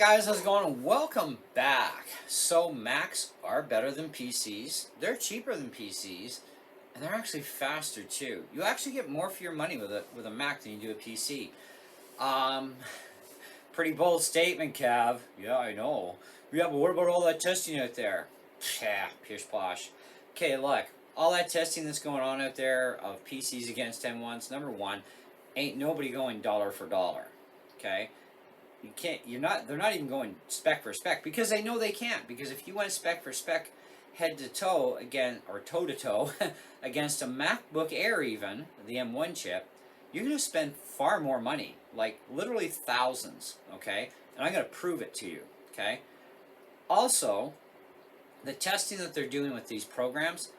Guys, how's it going? Welcome back. So Macs are better than PCs. They're cheaper than PCs, and they're actually faster too. You actually get more for your money with a Mac than you do a PC. Um, Pretty bold statement, Cav. Yeah, I know. Yeah, but what about all that testing out there? Yeah, pish posh. Okay, look, all that testing that's going on out there of PCs against M1s. Number one, ain't nobody going dollar for dollar. Okay. You can't. They're not even going spec for spec because they know they can't. Because if you went spec for spec, head to toe again or toe to toe against a MacBook Air, even the M1 chip, you're going to spend far more money, like literally thousands. Okay, and I'm going to prove it to you. Okay. Also, the testing that they're doing with these programs,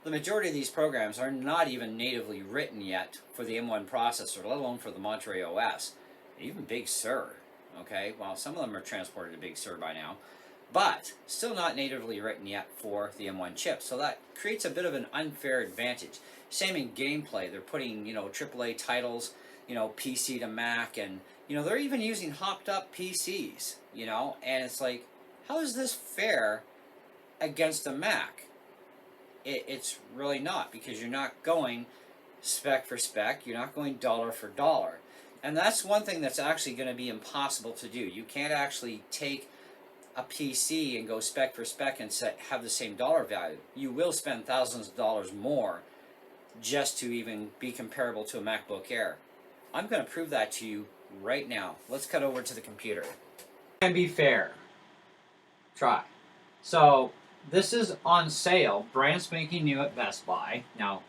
the majority of these programs are not even natively written yet for the M1 processor, let alone for the Monterey OS, even Big Sur. Okay, well, some of them are transported to Big Sur by now, but still not natively written yet for the M1 chip. So that creates a bit of an unfair advantage. Same in gameplay. They're putting, AAA titles, PC to Mac, and, they're even using hopped up PCs, and it's like, how is this fair against a Mac? It's really not, because you're not going spec for spec. You're not going dollar for dollar. And that's one thing that's actually going to be impossible to do. You can't actually take a PC and go spec for spec and have the same dollar value. You will spend thousands of dollars more just to even be comparable to a MacBook Air. I'm going to prove that to you right now. Let's cut over to the computer. And be fair. Try. So this is on sale, brand spanking new at Best Buy. Now,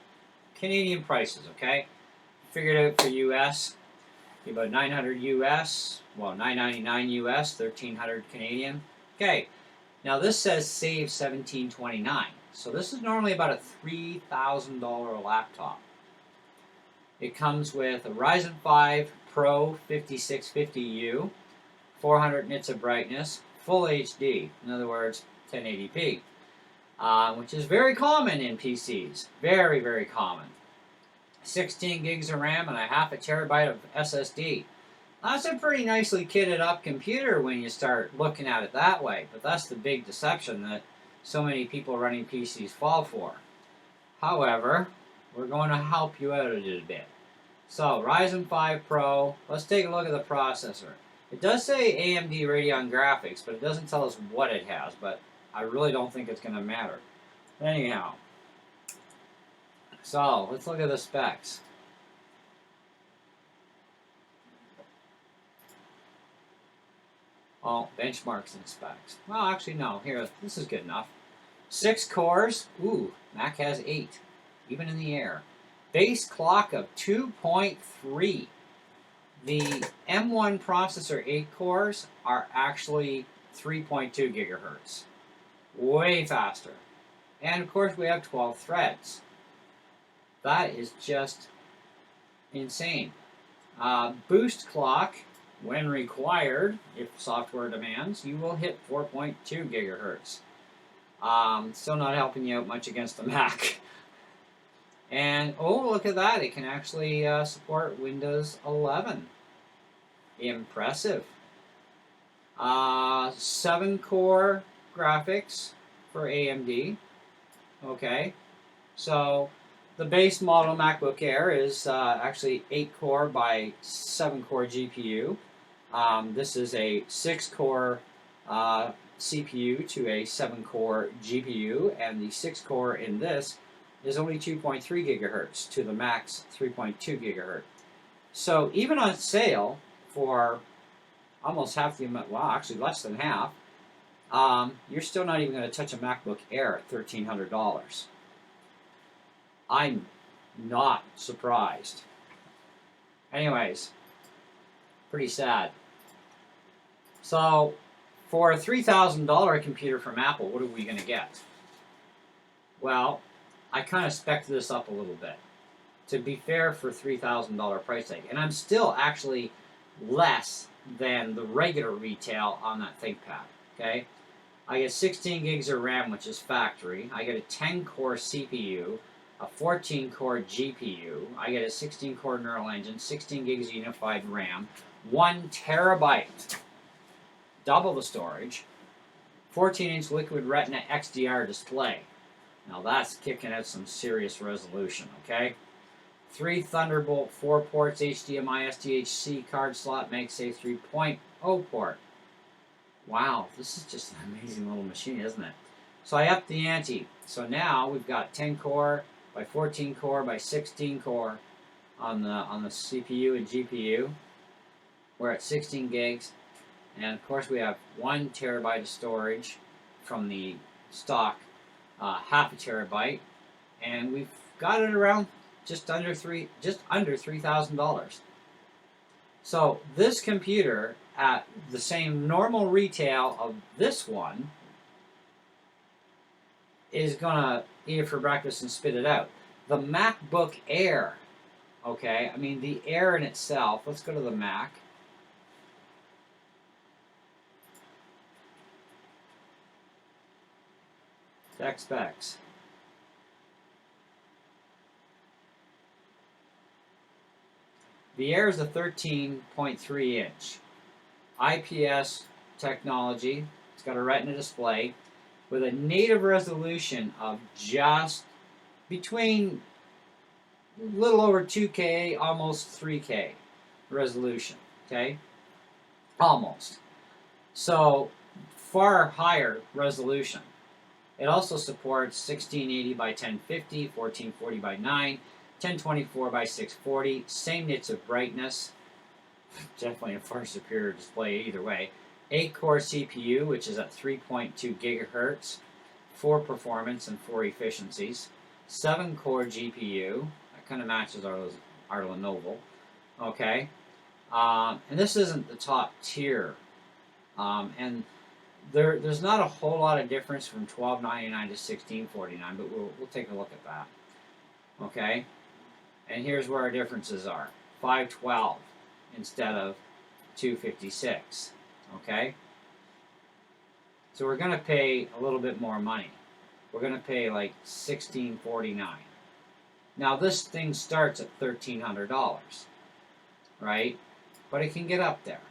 Canadian prices, okay? Figured out for US. About 900 US, well, 999 US, 1300 Canadian. Okay, now this says save 1729. So this is normally about a $3,000 laptop. It comes with a Ryzen 5 Pro 5650U, 400 nits of brightness, full HD, in other words, 1080p, which is very common in PCs. Very, very common. 16 gigs of RAM and a half a terabyte of SSD. That's a pretty nicely kitted up computer when you start looking at it that way, but that's the big deception that so many people running PCs fall for. However, we're going to help you out a little bit. So, Ryzen 5 Pro, let's take a look at the processor. It does say AMD Radeon graphics, but it doesn't tell us what it has, but I really don't think it's going to matter. Anyhow, so let's look at the specs. Oh, benchmarks and specs. Well, actually, no. Here, this is good enough. 6 cores. Ooh, Mac has 8, even in the air. Base clock of 2.3. The M1 processor 8 cores are actually 3.2 gigahertz. Way faster. And, of course, we have 12 threads. That is just insane. Boost clock, when required, if software demands, you will hit 4.2 gigahertz. Still not helping you out much against the Mac. And, oh, look at that. It can actually support Windows 11. Impressive. 7-core graphics for AMD. Okay. So the base model MacBook Air is actually 8-core by 7-core GPU. This is a 6-core CPU to a 7-core GPU, and the 6-core in this is only 2.3 gigahertz to the Mac's 3.2 gigahertz. So even on sale for almost half the amount, well, actually less than half, you're still not even going to touch a MacBook Air at $1,300. I'm not surprised. Anyways, pretty sad. So, for a $3,000 computer from Apple, what are we going to get? Well, I kind of spec'd this up a little bit to be fair for $3,000 price tag. And I'm still actually less than the regular retail on that ThinkPad, okay? I get 16 gigs of RAM, which is factory. I get a 10-core CPU, a 14-core GPU. I get a 16-core neural engine, 16 gigs of unified RAM, 1 terabyte double the storage, 14-inch liquid retina XDR display. Now that's kicking out some serious resolution, okay? 3 Thunderbolt 4 ports, HDMI, SDHC card slot, MagSafe 3.0 port. Wow, this is just an amazing little machine, isn't it? So I upped the ante. So now we've got 10 core by 14 core by 16 core on the CPU and GPU. We're at 16 gigs, and of course we have 1 terabyte of storage from the stock half a terabyte, and we've got it around just under $3,000. So this computer at the same normal retail of this one is gonna eat it for breakfast and spit it out. The MacBook Air, okay, I mean the Air in itself, let's go to the Mac. Tech specs. The Air is a 13.3 inch IPS technology. It's got a retina display with a native resolution of just between a little over 2K, almost 3K resolution, okay? Almost. So far higher resolution. It also supports 1680 by 1050, 1440 by 9, 1024 by 640, same nits of brightness. Definitely a far superior display either way. 8-core CPU, which is at 3.2 gigahertz, 4 performance and 4 efficiencies. 7-core GPU, that kind of matches our Lenovo. Okay, and this isn't the top tier, and there's not a whole lot of difference from $12.99 to $16.49, but we'll take a look at that. Okay, and here's where our differences are: $512 instead of $256. Okay, so we're going to pay a little bit more money. We're going to pay like $16.49. Now this thing starts at $1,300, right? But it can get up there,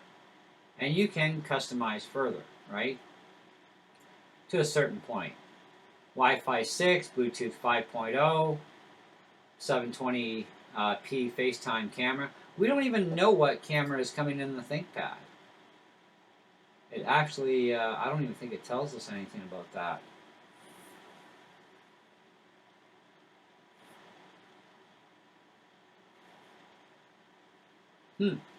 and you can customize further, right? To a certain point. Wi-Fi 6, Bluetooth 5.0, 720p FaceTime camera. We don't even know what camera is coming in the ThinkPad. It actually, I don't even think it tells us anything about that.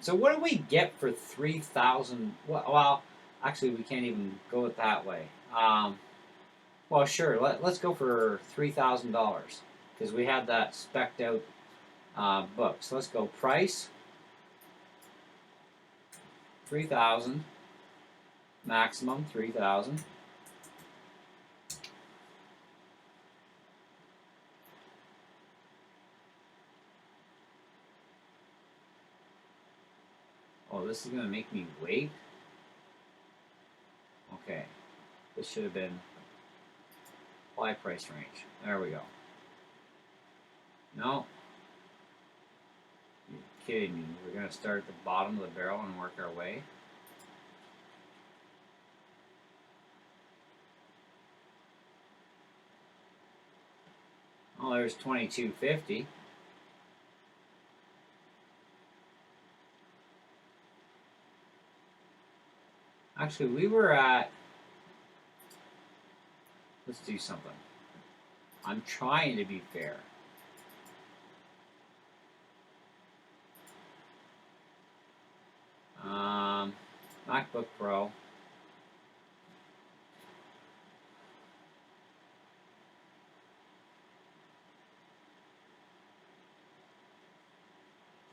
So what do we get for $3,000? Well, actually, we can't even go it that way. Well, sure. Let's go for $3,000 because we had that spec'd out book. So let's go price. 3,000. Maximum 3,000. Oh, this is going to make me wait? Okay. This should have been apply price range. There we go. No. You're kidding me. We're going to start at the bottom of the barrel and work our way. Oh, there's $22.50. Actually, we were at... Let's do something. I'm trying to be fair. MacBook Pro.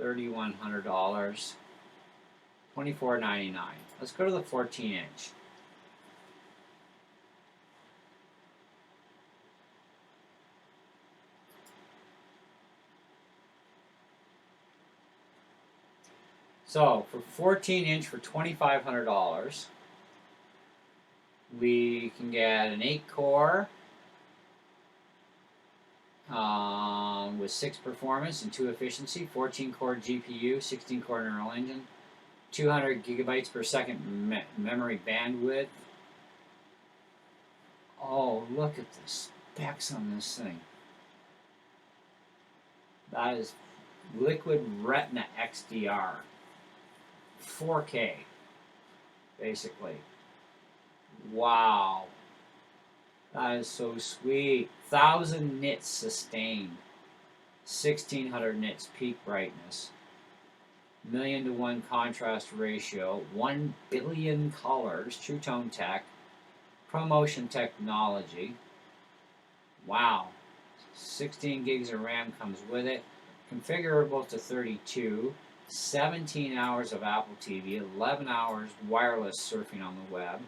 $3,100. $24.99. Let's go to the 14-inch. So for 14-inch for $2,500, we can get an 8-core with 6 performance and 2 efficiency, 14-core GPU, 16-core neural engine, 200 gigabytes per second memory bandwidth. Oh, look at the specs on this thing. That is Liquid Retina XDR. 4K, basically. Wow. That is so sweet. 1,000 nits sustained. 1,600 nits peak brightness. 1,000,000:1 contrast ratio. 1 billion colors. True Tone Tech. ProMotion technology. Wow. 16 gigs of RAM comes with it. Configurable to 32. 17 hours of Apple TV. 11 hours wireless surfing on the web.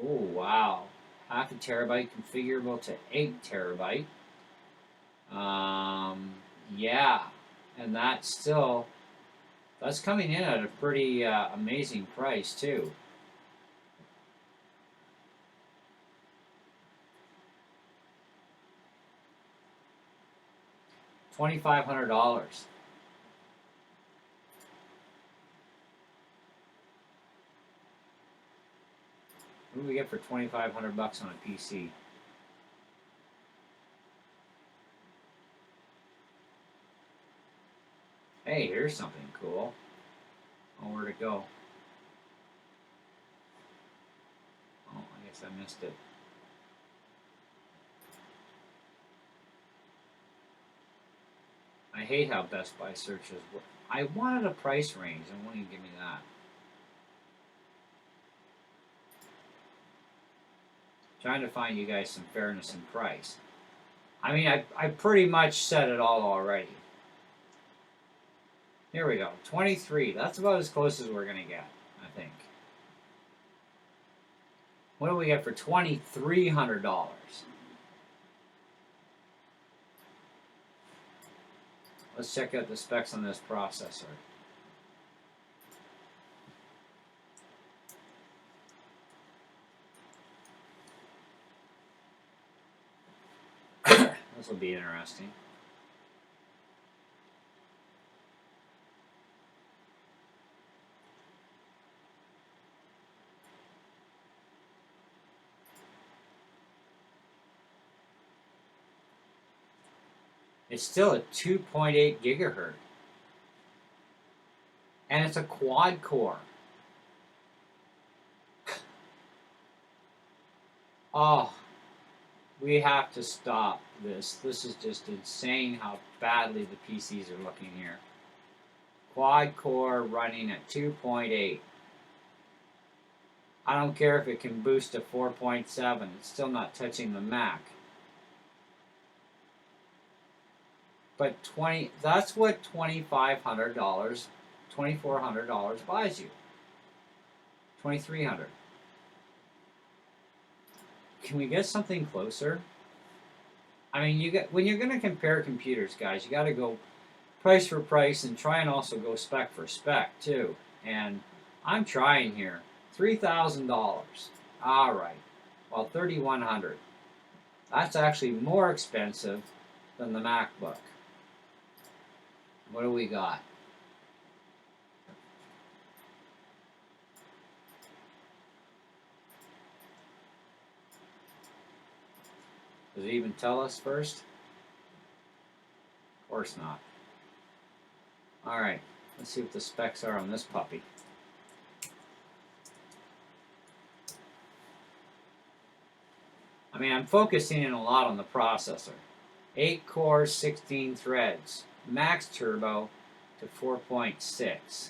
Oh, wow. Half a terabyte configurable to 8 terabyte. Yeah. And that's coming in at a pretty amazing price, too. $2,500. What do we get for $2,500 on a PC? Hey, here's something cool. Oh, where'd it go? Oh, I guess I missed it. I hate how Best Buy searches work. I wanted a price range, and won't even give me that. Trying to find you guys some fairness in price. I mean, I pretty much said it all already. Here we go. 23. That's about as close as we're going to get, I think. What do we get for $2,300? Let's check out the specs on this processor. This will be interesting. It's still a 2.8 gigahertz. And it's a quad core. Oh, we have to stop this. This is just insane how badly the PCs are looking here. Quad core running at 2.8. I don't care if it can boost to 4.7. It's still not touching the Mac. But that's what $2,500, $2,400 buys you. $2,300. Can we get something closer? I mean, when you're going to compare computers, guys, you got to go price for price and try and also go spec for spec too. And I'm trying here. $3,000. All right. Well, $3,100. That's actually more expensive than the MacBook. What do we got? Does it even tell us first? Of course not. All right, let's see what the specs are on this puppy. I mean, I'm focusing in a lot on the processor. 8 cores, 16 threads. Max turbo to 4.6.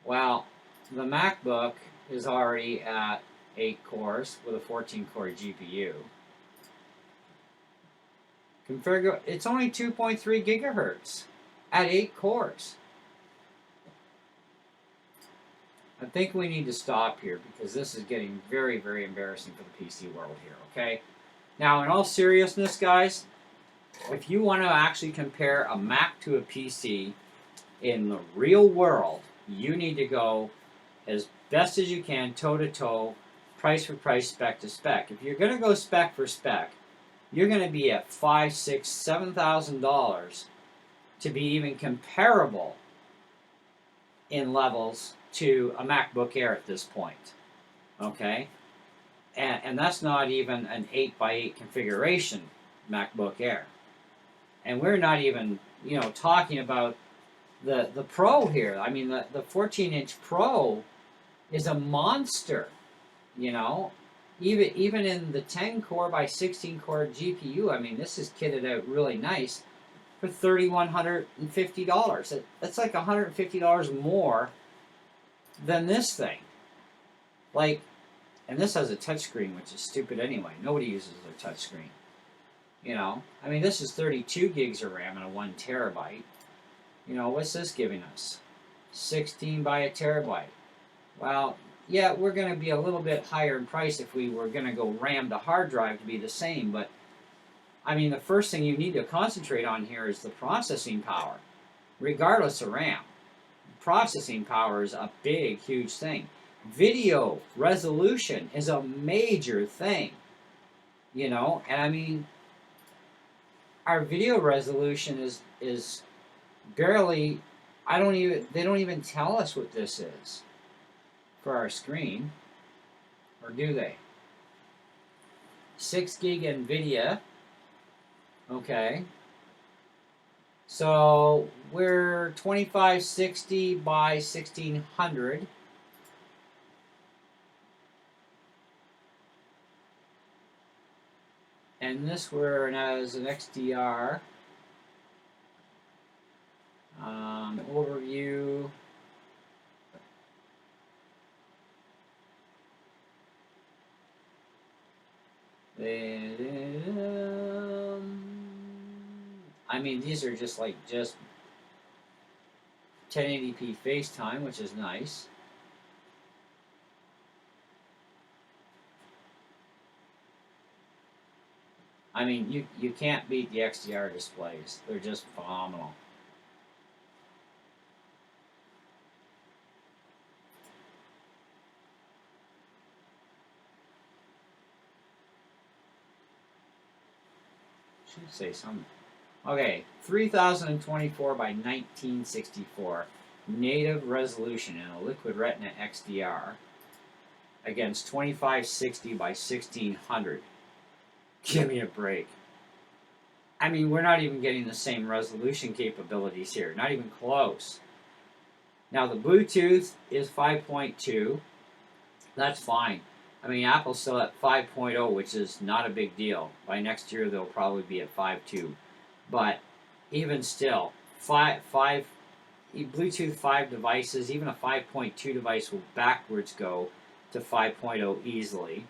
Well, the MacBook is already at 8 cores with a 14-core GPU. It's only 2.3 gigahertz at 8 cores. I think we need to stop here because this is getting very, very embarrassing for the PC world here, okay? Now, in all seriousness, guys, if you want to actually compare a Mac to a PC in the real world, you need to go as best as you can, toe-to-toe, price for price, spec to spec. If you're going to go spec for spec, you're going to be at $5,000, $6,000, $7,000 to be even comparable in levels to a MacBook Air at this point. Okay? And that's not even an 8x8 configuration MacBook Air. And we're not even, talking about the Pro here. I mean, the 14-inch Pro is a monster, Even in the 10-core by 16-core GPU, I mean, this is kitted out really nice for $3,150. That's like $150 more than this thing. Like, and this has a touchscreen, which is stupid anyway. Nobody uses their touchscreen. I mean, this is 32 gigs of RAM and a 1 terabyte. What's this giving us? 16 by a terabyte. Well, yeah, we're going to be a little bit higher in price if we were going to go RAM to hard drive to be the same, but I mean, the first thing you need to concentrate on here is the processing power, regardless of RAM. Processing power is a big, huge thing. Video resolution is a major thing, and I mean, our video resolution is barely, they don't even tell us what this is for our screen, or do they? 6 gig NVIDIA, okay, so we're 2560 by 1600, and this one as an XDR. Overview. I mean, these are just 1080p FaceTime, which is nice. I mean, you can't beat the XDR displays. They're just phenomenal. Should say something. Okay, 3024 by 1964 native resolution in a Liquid Retina XDR against 2560 by 1600. Give me a break. I mean, we're not even getting the same resolution capabilities here. Not even close. Now, the Bluetooth is 5.2. That's fine. I mean, Apple's still at 5.0, which is not a big deal. By next year, they'll probably be at 5.2. But even still, Bluetooth 5 devices, even a 5.2 device will backwards go to 5.0 easily,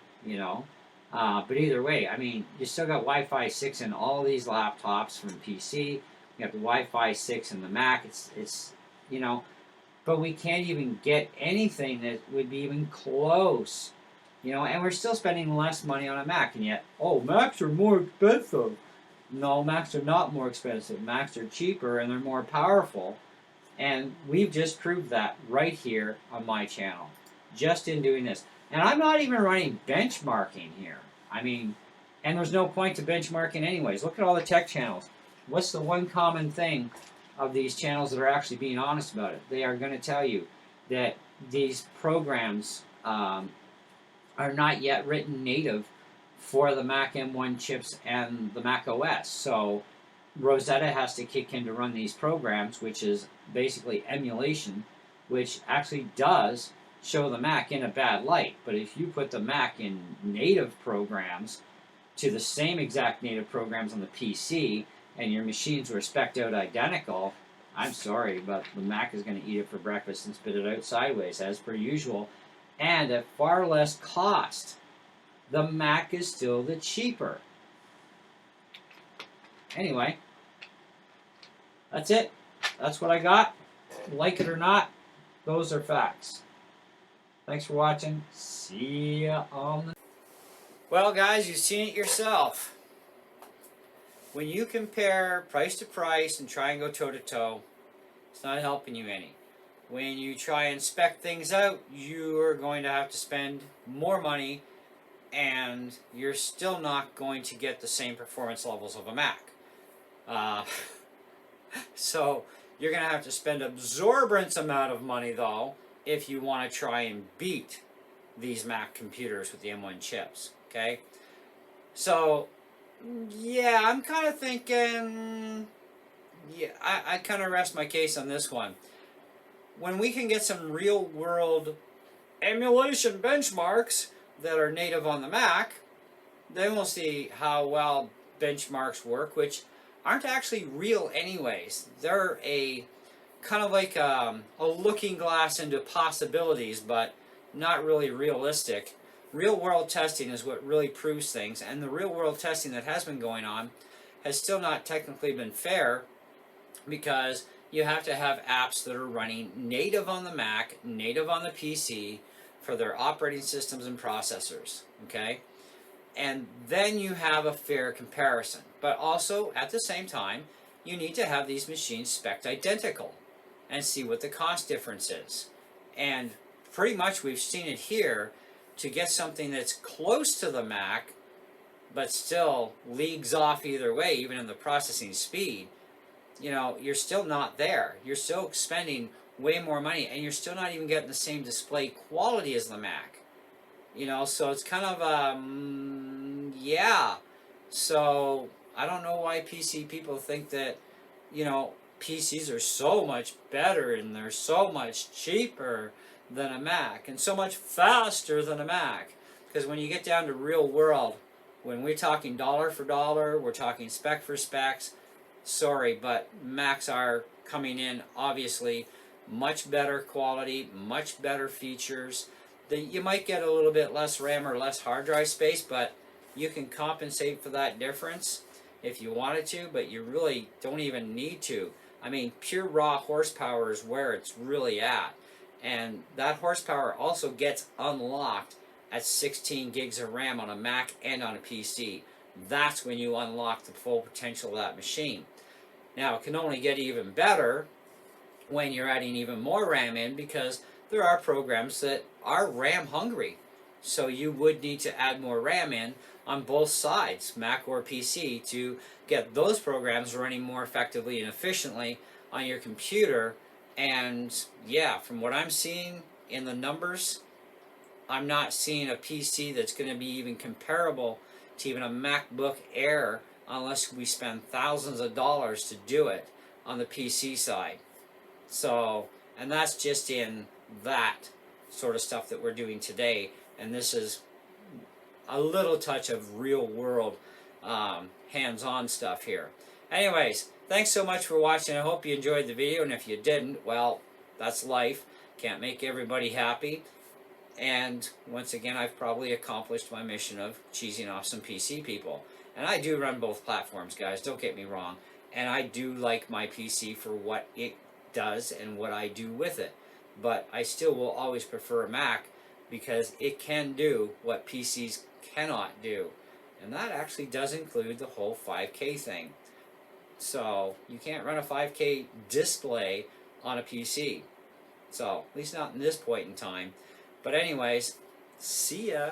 But either way, I mean, you still got Wi-Fi 6 in all these laptops from PC. You got the Wi-Fi 6 in the Mac. It's but we can't even get anything that would be even close. And we're still spending less money on a Mac, and yet, Macs are more expensive. No, Macs are not more expensive. Macs are cheaper, and they're more powerful. And we've just proved that right here on my channel, just in doing this. And I'm not even running benchmarking here. I mean, and there's no point to benchmarking anyways. Look at all the tech channels. What's the one common thing of these channels that are actually being honest about it? They are going to tell you that these programs are not yet written native for the Mac M1 chips and the Mac OS. So Rosetta has to kick in to run these programs, which is basically emulation, which actually does show the Mac in a bad light. But if you put the Mac in native programs to the same exact native programs on the PC, and your machines were spec'd out identical, I'm sorry, but the Mac is going to eat it for breakfast and spit it out sideways, as per usual. And at far less cost, the Mac is still the cheaper. Anyway, that's it. That's what I got. Like it or not, those are facts. Thanks for watching. See ya on the... Well, guys, you've seen it yourself. When you compare price to price and try and go toe-to-toe, it's not helping you any. When you try and spec things out, you're going to have to spend more money, and you're still not going to get the same performance levels of a Mac. So you're going to have to spend absorbent amount of money, though, if you want to try and beat these Mac computers with the M1 chips. Okay? So, yeah, I'm kind of thinking, yeah, I kind of rest my case on this one. When we can get some real world emulation benchmarks that are native on the Mac, then we'll see how well benchmarks work, which aren't actually real anyways. They're a kind of like a looking glass into possibilities, but not really realistic. Real world testing is what really proves things, and the real world testing that has been going on has still not technically been fair, because you have to have apps that are running native on the Mac, native on the PC, for their operating systems and processors, okay? And then you have a fair comparison. But also, at the same time, you need to have these machines spec'd identical and see what the cost difference is. And pretty much we've seen it here. To get something that's close to the Mac, but still leagues off either way, even in the processing speed, you know, you're still not there. You're still spending way more money, and you're still not even getting the same display quality as the Mac. You know, so it's kind of, yeah. So, I don't know why PC people think that, you know, PCs are so much better and they're so much cheaper than a Mac and so much faster than a Mac. Because when you get down to real world, when we're talking dollar for dollar, we're talking spec for specs, sorry, but Macs are coming in obviously much better quality, much better features. You might get a little bit less RAM or less hard drive space, but you can compensate for that difference if you wanted to, but you really don't even need to. I mean, pure raw horsepower is where it's really at. And that horsepower also gets unlocked at 16 gigs of RAM on a Mac and on a PC. That's when you unlock the full potential of that machine. Now, it can only get even better when you're adding even more RAM in, because there are programs that are RAM hungry. So you would need to add more RAM in on both sides, Mac or PC, to get those programs running more effectively and efficiently on your computer. And yeah, from what I'm seeing in the numbers, I'm not seeing a PC that's going to be even comparable to even a MacBook Air unless we spend thousands of dollars to do it on the PC side. So, and that's just in that sort of stuff that we're doing today. And this is a little touch of real world hands-on stuff here. Anyways, thanks so much for watching. I hope you enjoyed the video, and if you didn't, well, that's life. Can't make everybody happy. And once again, I've probably accomplished my mission of cheesing off some PC people. And I do run both platforms, guys, don't get me wrong. And I do like my PC for what it does and what I do with it. But I still will always prefer a Mac, because it can do what PCs cannot do. And that actually does include the whole 5K thing. So you can't run a 5K display on a PC. So, at least not in this point in time. But anyways, see ya.